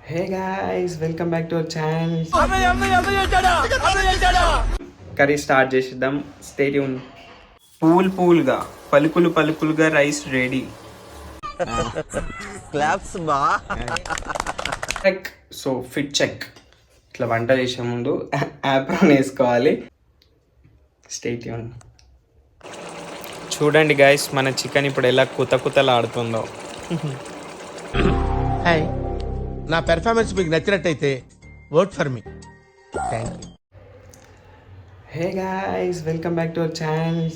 Hey guys, welcome back to our channel. Curry start చేసిద్దాం. Stay tune. పూల్గా పలుకులుగా rice ready. Claps బా. So fit check. ఇట్లా వంట చేసే ముందు యాప్రాన్ వేసుకోవాలి. Stay tune. చూడండి గైస్, మన చికెన్ ఇప్పుడు ఎలా కుతలాడుతుందో. హాయ్, నా పెర్ఫార్మెన్స్ మీకు నచ్చినట్టయితే vote for me. Thank you. Hey guys, welcome back to our channel.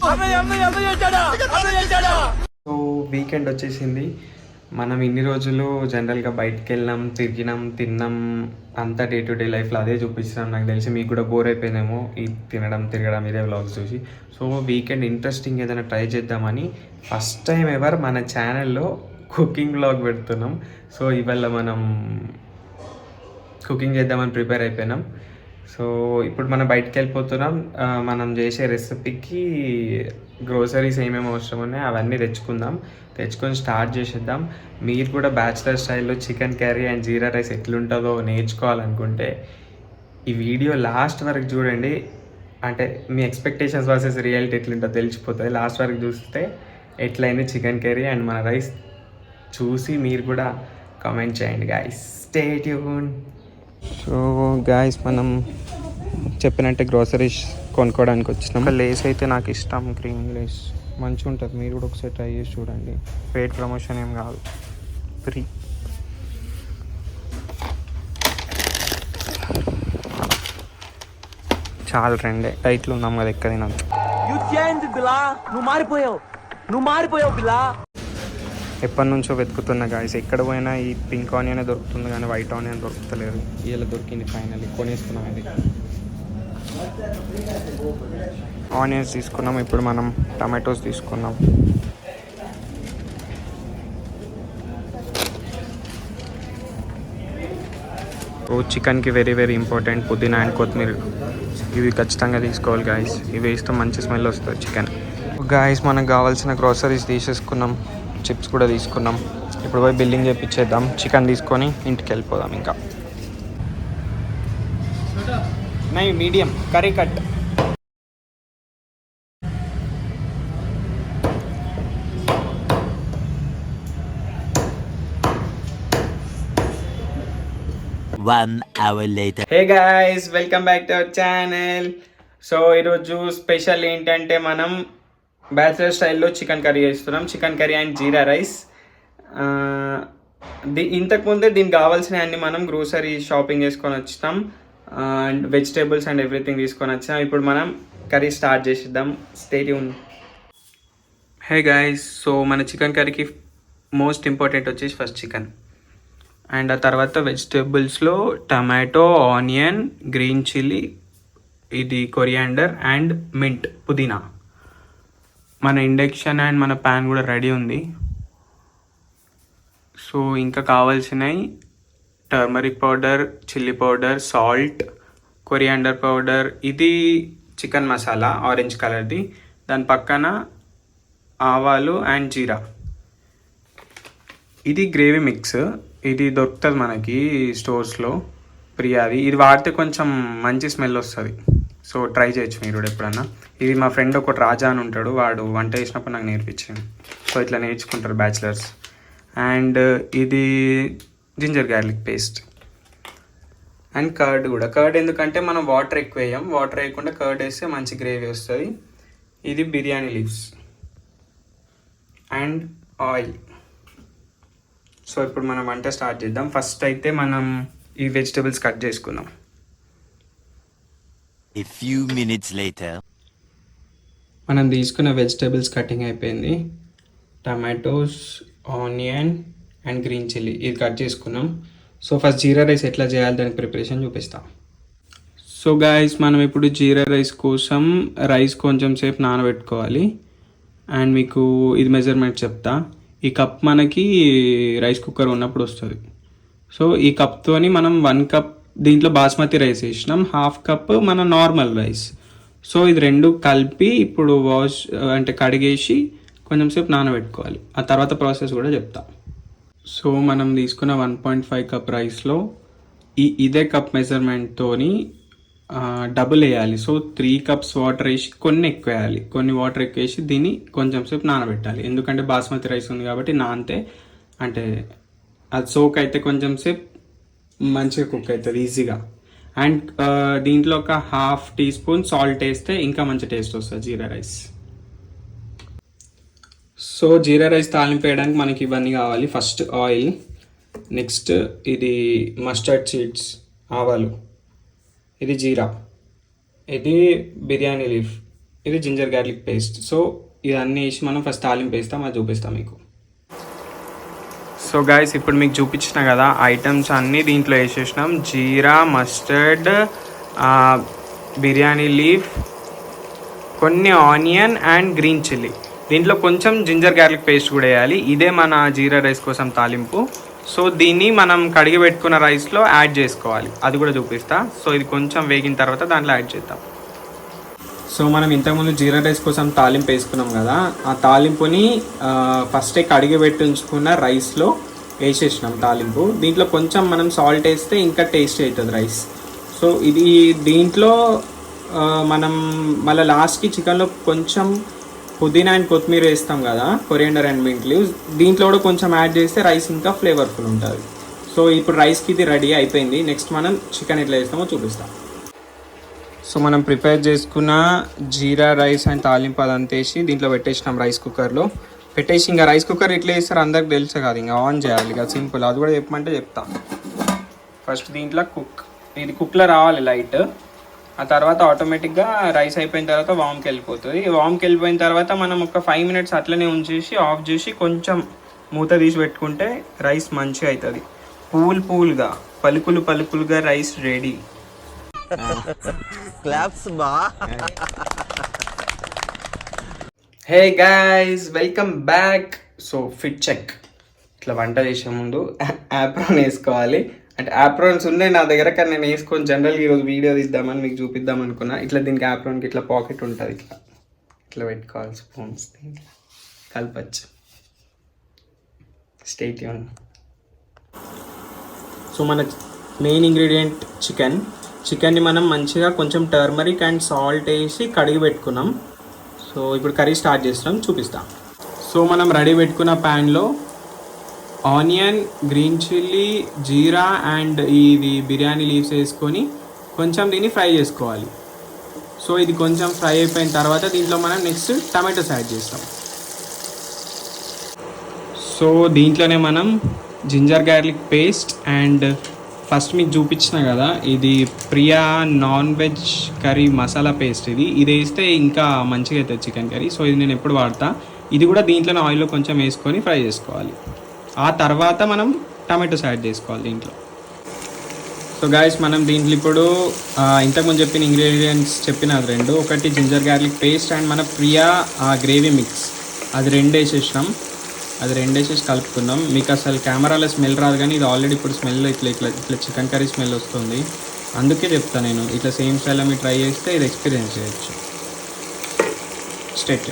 So weekend వచ్చేసింది. మనం ఇన్ని రోజులు జనరల్గా బయటికి వెళ్ళాం, తిన్నాం, అంతా డే టు డే లైఫ్లో అదే చూపించినాం. నాకు తెలిసి మీకు కూడా బోర్ అయిపోయిందేమో ఈ తిరగడం ఇదే వ్లాగ్స్ చూసి. సో వీకెండ్ ఇంట్రెస్టింగ్ ఏదైనా ట్రై చేద్దామని ఫస్ట్ టైం ఎవర్ మన ఛానల్లో కుకింగ్ వ్లాగ్ పెడుతున్నాం. సో ఇవాళ మనం కుకింగ్ చేద్దామని ప్రిపేర్ అయిపోయినాం. సో ఇప్పుడు మనం బయటికి వెళ్ళిపోతున్నాం. మనం చేసే రెసిపీకి గ్రోసరీస్ ఏమేమి అవసరం ఉన్నాయో అవన్నీ తెచ్చుకొని స్టార్ట్ చేసేద్దాం. మీరు కూడా బ్యాచిలర్ స్టైల్లో chicken curry and jeera rice ఎట్లుంటుందో నేర్చుకోవాలనుకుంటే ఈ వీడియో లాస్ట్ వరకు చూడండి. అంటే మీ ఎక్స్పెక్టేషన్స్ వర్సెస్ రియాలిటీ ఎట్లుంటుందో తెలిసిపోతుంది. లాస్ట్ వరకు చూస్తే ఎట్లయింది చికెన్ కర్రీ అండ్ మన రైస్ చూసి మీరు కూడా కామెంట్ చేయండి guys. Stay tune. So guys, మనం చెప్పినట్టే గ్రోసరీస్ కొనుక్కోవడానికి వచ్చినాం. లేస్ అయితే నాకు ఇష్టం, క్రీమ్ లేస్ మంచిగా ఉంటుంది. మీరు కూడా ఒకసారి ట్రై చేసి చూడండి. పెయిడ్ ప్రమోషన్ ఏం కాదు, ఫ్రీ. చాలా రెండే టైట్లు ఉన్నాం కదా ఎక్కడైనా. నువ్వు మారిపోయావు బిల్లా. ఎప్పటి నుంచో వెతుకుతున్నా గాయస్, ఎక్కడ పోయినా ఈ పింక్ ఆనియన్ దొరుకుతుంది కానీ వైట్ ఆనియన్ దొరుకుతలేదు. ఇలా దొరికింది ఫైనల్లీ, కొనేసుకున్నాం. ఇది ఆనియన్స్ తీసుకున్నాం. ఇప్పుడు మనం టమాటోస్ తీసుకున్నాం. చికెన్కి వెరీ ఇంపార్టెంట్ పుదీనా అండ్ కొత్తిమీర. ఇవి ఖచ్చితంగా తీసుకోవాలి గాయస్. ఇవి వేస్తే మంచి స్మెల్ వస్తుంది చికెన్. గాయస్, మనకు కావాల్సిన గ్రోసరీస్ తీసేసుకున్నాం. చిప్స్ కూడా తీసుకున్నాం. ఇప్పుడు పోయి బిల్లింగ్ చేయించేద్దాం. చికెన్ తీసుకొని ఇంటికి వెళ్ళిపోదాం. ఇంకా medium curry cut. One hour later. Hey guys, welcome back to our channel. So ఈరోజు స్పెషల్ ఏంటంటే మనం బ్యాచిలర్ స్టైల్లో చికెన్ కర్రీ చేస్తున్నాం. Chicken curry and jeera rice. ఇంతకుముందే దీనికి కావాల్సిన అన్ని మనం గ్రోసరీ షాపింగ్ చేసుకొని వచ్చినాం. అండ్ వెజిటేబుల్స్ అండ్ ఎవ్రీథింగ్ తీసుకొని వచ్చినాం. ఇప్పుడు మనం కర్రీ స్టార్ట్ చేసిద్దాం. Stay tune. Hey guys, so మన చికెన్ కర్రీకి మోస్ట్ ఇంపార్టెంట్ వచ్చేసి ఫస్ట్ చికెన్ అండ్ ఆ తర్వాత వెజిటేబుల్స్లో టమాటో, ఆనియన్, గ్రీన్ చిల్లీ, ఇది కొరియాండర్ అండ్ మింట్, పుదీనా. మన ఇండక్షన్ అండ్ మన ప్యాన్ కూడా రెడీ ఉంది. సో ఇంకా కావాల్సినవి turmeric powder, chilli powder, salt, coriander powder, ఇది చికెన్ మసాలా ఆరెంజ్ కలర్ది, దాని పక్కన ఆవాలు అండ్ జీరా. ఇది గ్రేవీ మిక్స్. ఇది దొరుకుతుంది మనకి స్టోర్స్లో, ప్రియాది. ఇది వాడితే కొంచెం మంచి స్మెల్ వస్తుంది. సో ట్రై చేయొచ్చు మీరు కూడా ఎప్పుడన్నా. ఇది మా ఫ్రెండ్ ఒకటి రాజా అని ఉంటాడు, వాడు వంట చేసినప్పుడు నాకు నేర్పించాను. సో ఇట్లా నేర్చుకుంటారు బ్యాచిలర్స్. అండ్ ఇది ginger garlic paste and curd కూడా. కర్డ్ ఎందుకంటే మనం వాటర్ ఎక్కువ వేయం, వాటర్ వేయకుండా కర్డ్ వేస్తే మంచి గ్రేవీ వస్తుంది. ఇది biryani leaves and oil. So ఇప్పుడు మనం వంట స్టార్ట్ చేద్దాం. ఫస్ట్ అయితే మనం ఈ వెజిటేబుల్స్ కట్ చేసుకుందాం. A few minutes later. మనం తీసుకున్న వెజిటేబుల్స్ కటింగ్ అయిపోయింది. Tomatoes, onion and green chilli ఇది కట్ చేసుకున్నాం. సో ఫస్ట్ జీరా రైస్ ఎట్లా చేయాలి దానికి ప్రిపరేషన్ చూపిస్తాం. సో గాయస్, మనం ఇప్పుడు జీరా రైస్ కోసం రైస్ కొంచెం సేపు నానబెట్టుకోవాలి. అండ్ మీకు ఇది మెజర్మెంట్ చెప్తా. ఈ కప్ మనకి రైస్ కుక్కర్ ఉన్నప్పుడు వస్తుంది. సో ఈ కప్తోని మనం 1 కప్ దీంట్లో బాస్మతి రైస్ వేసినాం, 1/2 కప్ మన నార్మల్ రైస్. సో ఇది రెండు కలిపి ఇప్పుడు కడిగేసి కొంచెం సేపు నానబెట్టుకోవాలి. ఆ తర్వాత ప్రాసెస్ కూడా చెప్తా. సో మనం తీసుకున్న 1.5 కప్ రైస్లో ఇదే కప్ మెజర్మెంట్తోని డబుల్ వేయాలి. సో 3 కప్స్ వాటర్ వేసి కొన్ని ఎక్కువ వేయాలి, కొన్ని వాటర్ ఎక్కువ వేసి దీన్ని కొంచెం సేపు నానబెట్టాలి. ఎందుకంటే బాస్మతి రైస్ ఉంది కాబట్టి నానితే అంటే అది సోక్ అయితే కొంచెం సేపు మంచిగా కుక్ అవుతుంది ఈజీగా. అండ్ దీంట్లో ఒక 1/2 టీ స్పూన్ సాల్ట్ వేస్తే ఇంకా మంచి టేస్ట్ వస్తుంది జీరా రైస్. సో జీరా రైస్ తాలింపు వేయడానికి మనకి ఇవన్నీ కావాలి. ఫస్ట్ ఆయిల్, నెక్స్ట్ ఇది మస్టర్డ్ సీడ్స్ ఆవాలు, ఇది జీరా, ఇది బిర్యానీ లీఫ్, ఇది జింజర్ గార్లిక్ పేస్ట్. సో ఇవన్నీ వేసి మనం ఫస్ట్ తాలింపు వేస్తాం, అది చూపిస్తాం మీకు. సో గాయస్ ఇప్పుడు మీకు చూపించిన కదా ఐటమ్స్ అన్నీ దీంట్లో వేసేసినాం. జీరా, మస్టర్డ్, బిర్యానీ లీఫ్, కొన్ని ఆనియన్ అండ్ గ్రీన్ చిల్లీ. దీంట్లో కొంచెం జింజర్ గార్లిక్ పేస్ట్ కూడా వేయాలి. ఇదే మన జీరా రైస్ కోసం తాలింపు. సో దీన్ని మనం కడిగి పెట్టుకున్న రైస్లో యాడ్ చేసుకోవాలి, అది కూడా చూపిస్తా. సో ఇది కొంచెం వేగిన తర్వాత దాంట్లో యాడ్ చేద్దాం. సో మనం ఇంతకుముందు జీరా రైస్ కోసం తాలింపు వేసుకున్నాం కదా, ఆ తాలింపుని ఫస్టే కడిగి పెట్టి ఉంచుకున్న రైస్లో వేసేసినాం తాలింపు. దీంట్లో కొంచెం మనం సాల్ట్ వేస్తే ఇంకా టేస్టీ అవుతుంది రైస్. సో ఇది దీంట్లో మనం మళ్ళీ లాస్ట్కి చికెన్లో కొంచెం పుదీనా అండ్ కొత్తిమీర వేస్తాం కదా, కొరియండర్ అండ్ మింట్ లీవ్స్, దీంట్లో కూడా కొంచెం యాడ్ చేస్తే రైస్ ఇంకా ఫ్లేవర్ఫుల్ ఉంటుంది. సో ఇప్పుడు రైస్కి ఇది రెడీ అయిపోయింది. నెక్స్ట్ మనం చికెన్ ఎట్లా వేస్తామో చూపిస్తాం. సో మనం ప్రిపేర్ చేసుకున్న జీరా రైస్ అండ్ తాలింపు అదంతా వేసి దీంట్లో పెట్టేసినాం రైస్ కుక్కర్లో. పెట్టేసి ఇంకా రైస్ కుక్కర్ ఎట్లా వేస్తారు అందరికి తెలుసు కాదు, ఇంకా ఆన్ చేయాలి ఇక సింపుల్. అది కూడా చెప్పమంటే చెప్తాం. ఫస్ట్ దీంట్లో ఇది కుక్లో రావాలి లైట్. ఆ తర్వాత ఆటోమేటిక్గా రైస్ అయిపోయిన తర్వాత వామ్కి వెళ్ళిపోతుంది. వామ్కి వెళ్ళిపోయిన తర్వాత మనం ఒక 5 మినిట్స్ అట్లనే ఉంచేసి ఆఫ్ చేసి కొంచెం మూత తీసి పెట్టుకుంటే రైస్ మంచిగా అవుతుంది. పూల్గా పలుకులుగా రైస్ రెడీ. క్లాప్స్ బా. Hey guys, welcome back. So fit check. ఇట్లా వంట చేసే ముందు యాప్రాన్ వేసుకోవాలి. అంటే యాప్రాన్స్ ఉన్నాయి నా దగ్గర, కానీ నేను వేసుకొని జనరల్గా ఈరోజు వీడియో తీద్దామని మీకు చూపిద్దాం అనుకున్నా. ఇట్లా దీనికి యాప్రాన్కి ఇట్లా పాకెట్ ఉంటుంది, ఇట్లా పెట్టుకోవాలి. స్పూన్స్ దీంట్లో కలపచ్చు. Stay tune. సో మన మెయిన్ ఇంగ్రీడియంట్ చికెన్ని మనం మంచిగా కొంచెం టర్మరిక్ అండ్ సాల్ట్ వేసి కడిగి పెట్టుకున్నాం. సో ఇప్పుడు కర్రీ స్టార్ట్ చేస్తున్నాం, చూపిస్తాం. సో మనం రెడీ పెట్టుకున్న ప్యాన్లో onion, green chilli, jeera and ఇది బిర్యానీ లీవ్స్ వేసుకొని కొంచెం దీన్ని ఫ్రై చేసుకోవాలి. సో ఇది కొంచెం ఫ్రై అయిపోయిన తర్వాత దీంట్లో మనం నెక్స్ట్ టమాటోస్ యాడ్ చేస్తాం. సో దీంట్లోనే మనం ginger garlic paste and first మీకు చూపించిన కదా ఇది Priya non veg curry masala paste, ఇది వేస్తే ఇంకా మంచిగా అవుతుంది చికెన్ కర్రీ. సో ఇది నేను ఎప్పుడు వాడతా. ఇది కూడా దీంట్లోనే ఆయిల్లో కొంచెం వేసుకొని ఫ్రై చేసుకోవాలి. ఆ తర్వాత మనం టమాటోస్ యాడ్ చేసుకోవాలి దీంట్లో. సో గాయస్ మనం దీంట్లో ఇప్పుడు ఇంతకుముందు చెప్పిన ఇంగ్రీడియంట్స్ చెప్పిన అది రెండు, ఒకటి జింజర్ గార్లిక్ పేస్ట్ అండ్ మన ప్రియా గ్రేవీ మిక్స్, అది రెండు వేసేసి కలుపుకుందాం. మీకు అసలు కెమెరాలో స్మెల్ రాదు, కానీ ఇది ఆల్రెడీ ఇప్పుడు స్మెల్ ఇట్లా చికెన్ కర్రీ స్మెల్ వస్తుంది. అందుకే చెప్తాను నేను, ఇట్లా సేమ్ స్టైల్లో మీరు ట్రై చేస్తే ఇది ఎక్స్పీరియన్స్ చేయొచ్చు. స్టేట్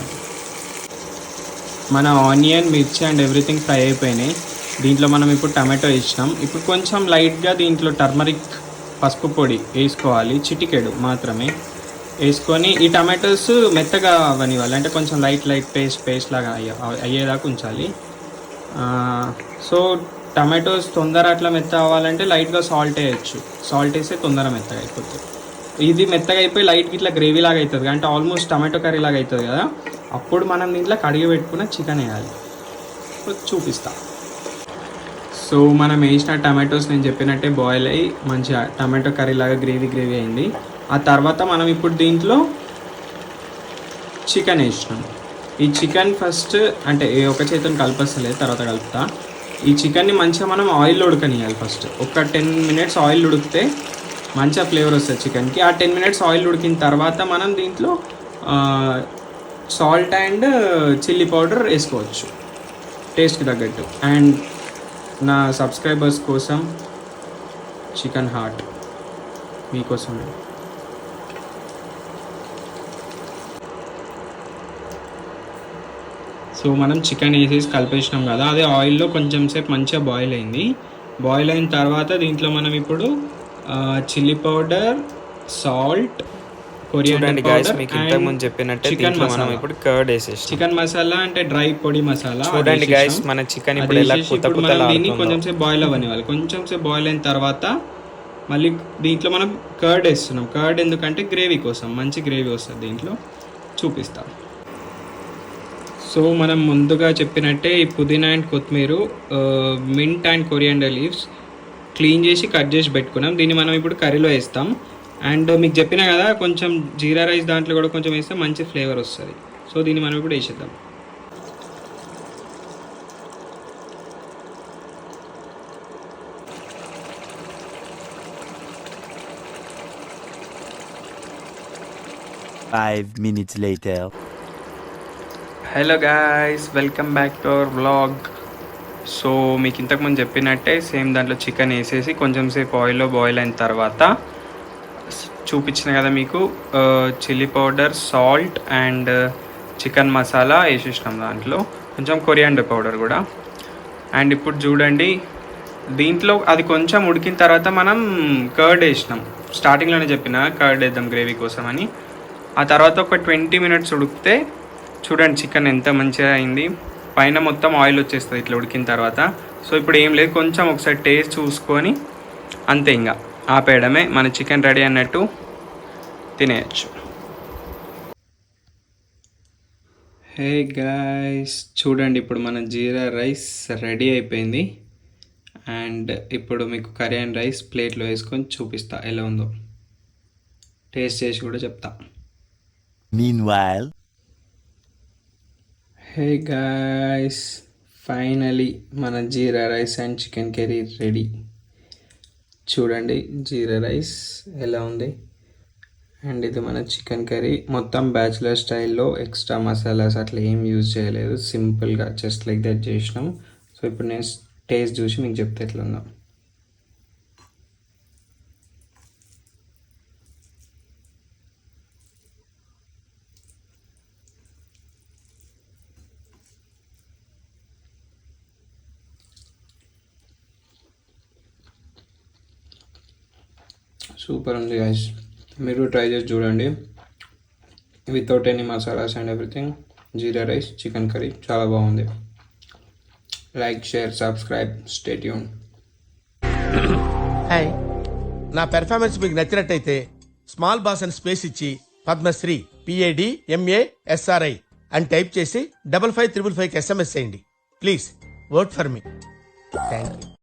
మన ఆనియన్, మిర్చి అండ్ ఎవ్రీథింగ్ ఫ్రై అయిపోయినాయి. దీంట్లో మనం ఇప్పుడు టమాటో వేసినాం. ఇప్పుడు కొంచెం లైట్గా దీంట్లో టర్మరిక్ పసుపు పొడి వేసుకోవాలి, చిటికెడు మాత్రమే వేసుకొని ఈ టమాటోస్ మెత్తగా అవనివ్వాలి. అంటే కొంచెం లైట్ పేస్ట్ లాగా అయ్యేదాకా ఉంచాలి. సో టమాటోస్ తొందర అట్లా మెత్త అవ్వాలంటే లైట్గా సాల్ట్ వేయచ్చు. సాల్ట్ వేస్తే తొందర మెత్తగా అయిపోతుంది. ఇది మెత్తగా అయిపోయి లైట్గా ఇట్లా గ్రేవీ లాగా అవుతుంది, అంటే ఆల్మోస్ట్ టమాటో కర్రీ లాగా అవుతుంది కదా. అప్పుడు మనం దీంట్లో కడిగి పెట్టుకున్న చికెన్ వేయాలి. చూపిస్తా. సో మనం వేసిన టమాటోస్ నేను చెప్పినట్టే బాయిల్ అయ్యి మంచిగా టమాటో కర్రీ లాగా గ్రేవీ అయింది. ఆ తర్వాత మనం ఇప్పుడు దీంట్లో చికెన్ వేసినాం. ఈ చికెన్ ఫస్ట్ అంటే ఒక చేతిని కలిపేస్తలేదు, తర్వాత కలుపుతా. ఈ చికెన్ని మంచిగా మనం ఆయిల్లో ఉడకనియాలి. ఫస్ట్ ఒక 10 మినిట్స్ ఆయిల్ ఉడికితే మంచిగా ఫ్లేవర్ వస్తుంది చికెన్కి. ఆ 10 మినిట్స్ ఆయిల్ ఉడికిన తర్వాత మనం దీంట్లో సాల్ట్ అండ్ చిల్లీ పౌడర్ వేసుకోవచ్చు టేస్ట్కి తగ్గట్టు. అండ్ నా సబ్స్క్రైబర్స్ కోసం చికెన్ హార్ట్ మీకోసమే. సో మనం చికెన్ వేసేసి కలిపేసినాం కదా, అదే ఆయిల్లో కొంచెం సేపు మంచిగా బాయిల్ అయింది. బాయిల్ అయిన తర్వాత దీంట్లో మనం ఇప్పుడు చిల్లీ పౌడర్, సాల్ట్, కొరియాండర్ చూడండి గాయస్, పౌడర్ మీకు ఇంతకు ముందు చెప్పినట్టే దీంట్లో మనం ఇప్పుడు కర్డ్ వేసేసి చికెన్ మసాలా అంటే డ్రై పొడి మసాలా చూడండి గాయస్, మన చికెన్ ఇప్పుడు ఎలా కొత్త మనం దీన్ని కొంచెం సేపు బాయిల్ అవ్వనివ్వాలి. కొంచెం సేపు బాయిల్ అయిన తర్వాత మళ్ళీ దీంట్లో మనం కర్డ్ వేస్తున్నాం. కర్డ్ ఎందుకంటే గ్రేవీ కోసం, మంచి గ్రేవీ వస్తుంది దీంట్లో, చూపిస్తాం. సో మనం ముందుగా చెప్పినట్టే ఈ పుదీనా అండ్ కొత్తిమీర, mint and coriander leaves clean చేసి కట్ చేసి పెట్టుకున్నాం. దీన్ని మనం ఇప్పుడు కర్రీలో వేస్తాం. అండ్ మీకు చెప్పినా కదా, కొంచెం జీరా రైస్ దాంట్లో కూడా కొంచెం వేస్తే మంచి ఫ్లేవర్ వస్తుంది. సో దీన్ని మనం ఇప్పుడు వేసేద్దాం. Five minutes later. Hello guys, welcome back to hour vlog. So మీకు ఇంతకుముందు చెప్పినట్టే సేమ్ దాంట్లో చికెన్ వేసేసి కొంచెం సేపు ఆయిల్లో బాయిల్ అయిన తర్వాత చూపించిన కదా మీకు, chilli powder, salt and chicken masala వేసేసినాం. దాంట్లో కొంచెం కొరియాండర్ పౌడర్ కూడా. అండ్ ఇప్పుడు చూడండి, దీంట్లో అది కొంచెం ఉడికిన తర్వాత మనం కర్డ్ వేసినాం. స్టార్టింగ్లోనే చెప్పిన కర్డ్ వేద్దాం గ్రేవీ కోసం అని. ఆ తర్వాత ఒక 20 minutes ఉడికితే చూడండి చికెన్ ఎంత మంచిగా అయింది. పైన మొత్తం ఆయిల్ వచ్చేస్తుంది ఇట్లా ఉడికిన తర్వాత. సో ఇప్పుడు ఏం లేదు, కొంచెం ఒకసారి టేస్ట్ చూసుకొని అంతే, ఇంకా ఆపేయడమే. మన చికెన్ రెడీ అన్నట్టు తినేయచ్చు. హే గాయ్స్, చూడండి ఇప్పుడు మన జీరా రైస్ రెడీ అయిపోయింది. అండ్ ఇప్పుడు మీకు కరియాన్ రైస్ ప్లేట్లో వేసుకొని చూపిస్తా ఎలా ఉందో. టేస్ట్ చేసి కూడా చెప్తా. Meanwhile, హే గాయ్స్, ఫైనలీ మన jeera rice and chicken curry ready. చూడండి జీరా రైస్ ఎలా ఉంది. అండ్ ఇది మన చికెన్ కర్రీ, మొత్తం బ్యాచులర్ స్టైల్లో, ఎక్స్ట్రా మసాలాస్ అట్లా ఏం యూజ్ చేయలేదు, సింపుల్గా జస్ట్ లైక్ దట్ చేసినాం. సో ఇప్పుడు నేను టేస్ట్ చూసి మీకు చెప్తే ఎట్లా ఉందో. సూపర్ ఉంది గైస్, మీరు ట్రై చేసి చూడండి. Without any masalas and everything, jeera rice chicken curry చాలా బాగుంది. Like, share, subscribe, stay tune. Hi, నా పెర్ఫార్మెన్స్ మీకు నచ్చినట్టయితే స్మాల్ బాస్ అని స్పేస్ ఇచ్చి పద్మశ్రీ PADMASRI అని టైప్ చేసి 5555 SMS చేయండి. Please vote for me. Thank you.